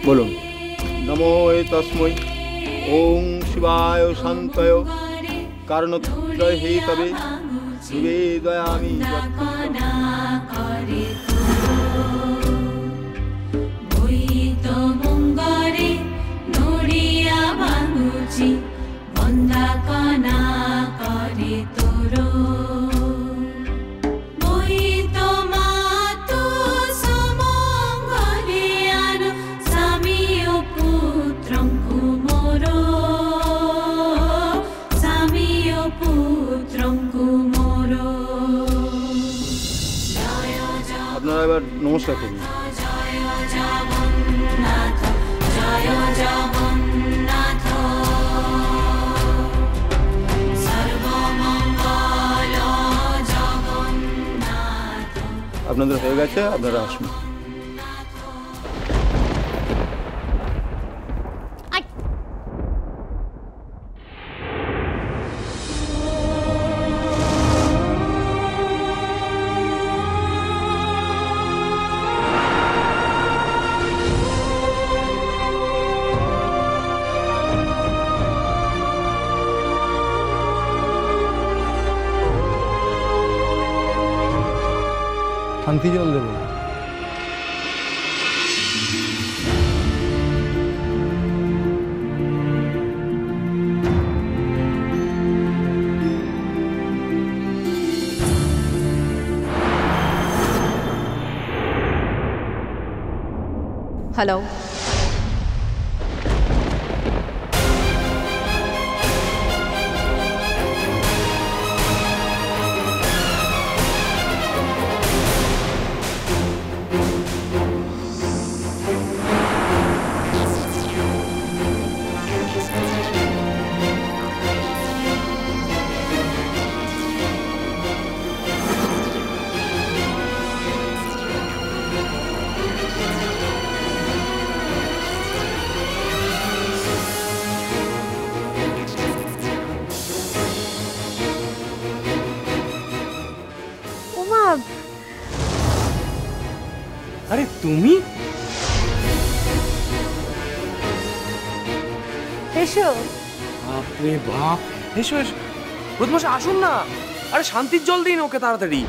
বলুন। নমো তস্मै ওং শিবায় শান্তয় কারণত্রয় হে তবে নিবেদয়ামি আপনারা এবার নমস্কার করুন। আপনাদের হয়ে গেছে, আপনারা আসুন। শান্তি জল দেবো। হ্যালো, আরে তুমি এসো। বাপরে বাপ, এসো এসো, বদমাশ আসুন না। আরে শান্তির জল দিন ওকে তাড়াতাড়ি।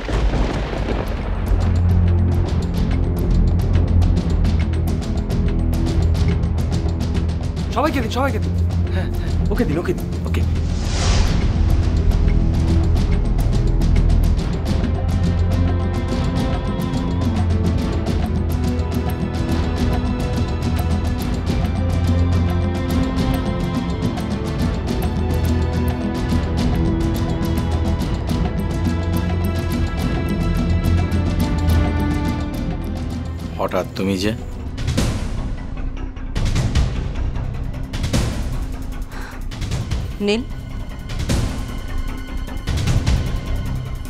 সবাইকে দিন, সবাইকে দিন। হ্যাঁ হ্যাঁ, ওকে দিন, ওকে দিন, ওকে। হঠাৎ তুমি যে? নীল,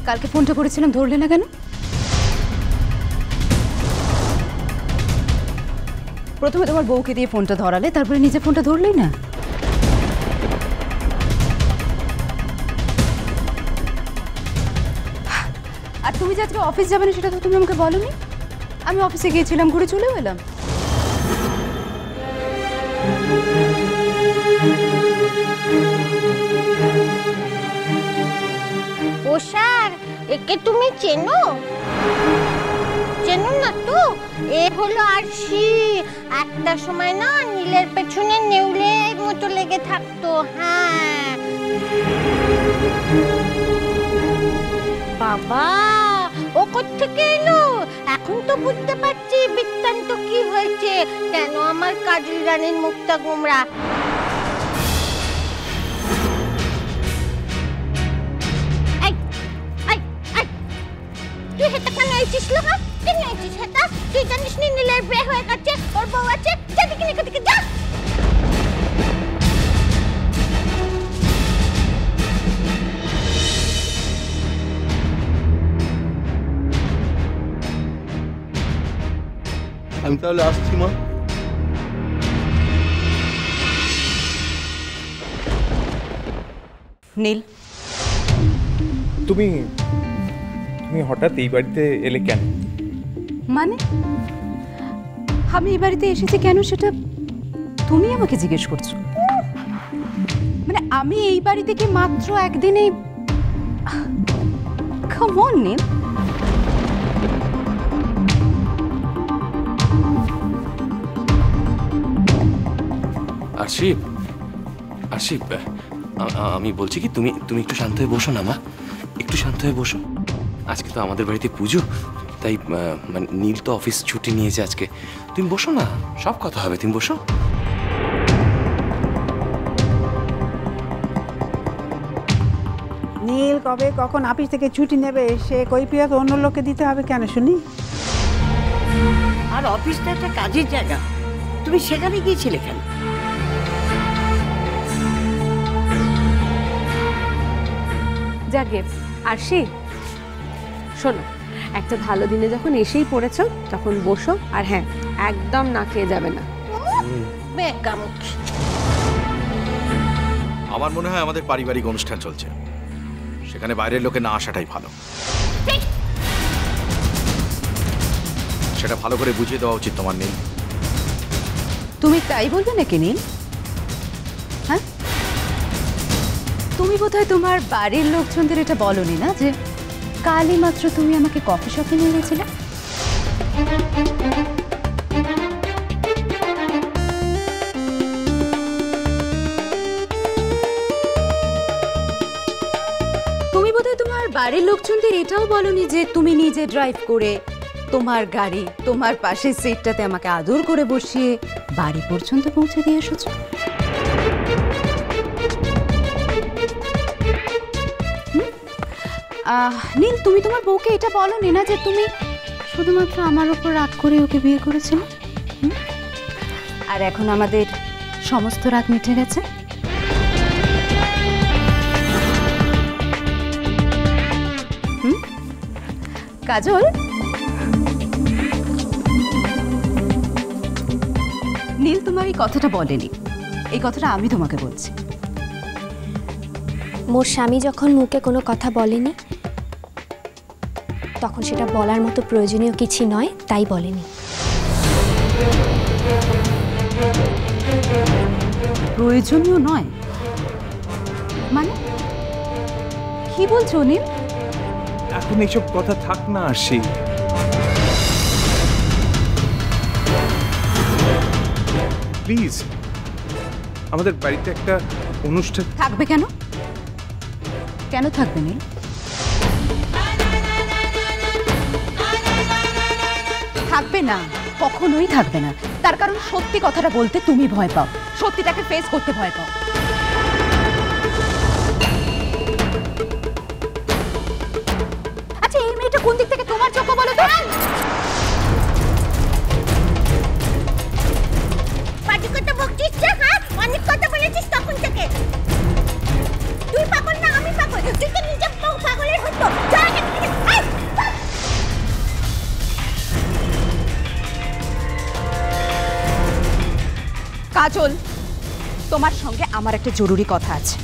কালকে ফোনটা করেছিলাম, ধরলে না কেন? প্রথমে তোমার বউকে দিয়ে ফোনটা ধরালে, তারপরে নিজে ফোনটা ধরলেই না। আর তুমি যে আজকে অফিস যাবে না সেটা তো তুমি আমাকে বলোনি। আমি অফিসে গিয়েছিলাম, ঘুরে চলেও এলাম। ও স্যার, একে তুমি চেনো? চেনো না তো? এ হলো আরশি। একটা সময় না নীলের পেছনে নেউলের মতো লেগে থাকতো। হ্যাঁ বাবা, ও কোত্থেকে এলো? এখন তো বুঝতে পারছি বৃত্তান্ত কি হয়েছে, কেন আমার কাজল রানীর মুখটা গোমরা। তুই হেটা কেন এসেছিস? লোহা কেন এসেছিস? হেটা তুই জানিস নি নীলের বিয়ে হয়ে গেছে, ওর বউ আছে। যেদিকে নিয়ে দিকে যা। আমি তাহলে আসছি মা। নীল, তুমি তুমি হঠাৎ এই বাড়িতে এলে কেন? মানে আমি এই বাড়িতে এসেছি কেন সেটা তুমি আমাকে জিজ্ঞেস করছো? মানে আমি এই বাড়ি থেকে মাত্র একদিনে কাম অন নীল। আরশি, আরশি, আমি বলছি কি তুমি তুমি একটু শান্ত হয়ে বসো না মা, একটু শান্ত হয়ে বসো। আজকে তো আমাদের বাড়িতে পুজো, তাই মানে নীল তো অফিস ছুটি নিয়েছে আজকে। তুমি বসো না, সব কথা হবে, তুমি বসো। নীল কবে কখন অফিস থেকে ছুটি নেবে সে কৈফিয়ত অন্য লোককে দিতে হবে কেন শুনি? আর অফিসটা একটা কাজের জায়গা, তুমি সেখানে গিয়েছিলে কেন? যাকে আরশি, শোনো, একটা ভালো দিনে যখন এসেই পড়েছো তখন বসো, আর হ্যাঁ একদম না খেয়ে যাবে না। বেকামুখী। আমার মনে হয় আমাদের পারিবারিক অনুষ্ঠান চলছে, সেখানে বাইরের লোকে না আসাটাই ভালো। সেটা ভালো করে বুঝিয়ে দেওয়া উচিত তোমার নীল। তুমি তাই বলবে নাকি নীল? হ্যাঁ, তুমি বোধহয় তোমার বাড়ির লোকজনদের এটা বলনি না যে কালই মাত্র তুমি আমাকে কফি শপে নিয়ে গেছিলে? তুমি বোধহয় তোমার বাড়ির লোকজনদের এটাও বলনি যে তুমি নিজে ড্রাইভ করে তোমার গাড়ি তোমার পাশের সিটটাতে আমাকে আদর করে বসিয়ে বাড়ি পর্যন্ত পৌঁছে দিয়ে এসেছো। নীল, তুমি তোমার বউকে এটা বলনি না যে তুমি শুধুমাত্র আমার উপর রাগ করে ওকে বিয়ে করেছিলে, আর এখন আমাদের সমস্ত রাগ মিটে গেছে? কাজল, নীল তোমার এই কথাটা বলেনি, এই কথাটা আমি তোমাকে বলছি। মোর স্বামী যখন মুখে কোনো কথা বলেনি তখন সেটা বলার মতো প্রয়োজনীয় কিছু নয়, তাই বলেনি। প্রয়োজনীয় নয় মানে কি বলছো নীল? এখন এইসব কথা থাক না আরশি। প্লিজ, আমাদের বাড়িতে একটা অনুষ্ঠান থাকবে কেন? কেন থাকবে নীল? থাকবে না, কখনোই থাকবে না। তার কারণ সত্যি কথাটা বলতে তুমি ভয় পাও, সত্যিটাকে ফেস করতে ভয় পাও। আচ্ছা, এই মেয়েটা কোন দিক থেকে তোমার চোখ বলো তো? পাটি কথা বকছিস? হ্যাঁ, অনেক কথা বলেছিস তখন থেকে। তুই পাগল না আমি পাগল? তুই তো নিজে পাগলের হতো। কাজল, তোমার সঙ্গে আমার একটা জরুরি কথা আছে।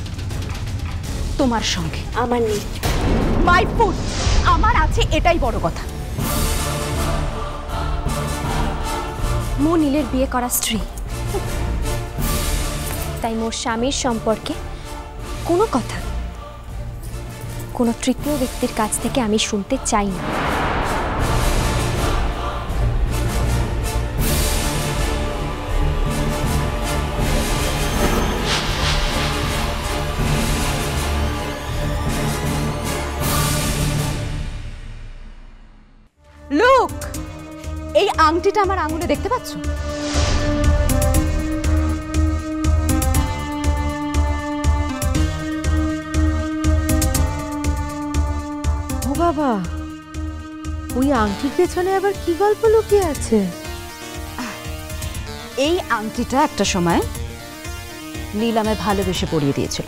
তোমার সঙ্গে আমার নেই। মাই ফুড আমার আছে, এটাই বড় কথা। মো নীলের বিয়ে করা স্ত্রী, তাই মোর স্বামীর সম্পর্কে কোনো কথা কোনো তৃতীয় ব্যক্তির কাছ থেকে আমি শুনতে চাই না। লুক, এই আংটিটা আমার আঙুলে দেখতে পাচ্ছ? ও বাবা, ওই আংটির পেছনে আবার কি গল্প লুকিয়ে আছে? এই আংটিটা একটা সময় নীল আমায় ভালোবেসে পরিয়ে দিয়েছিল।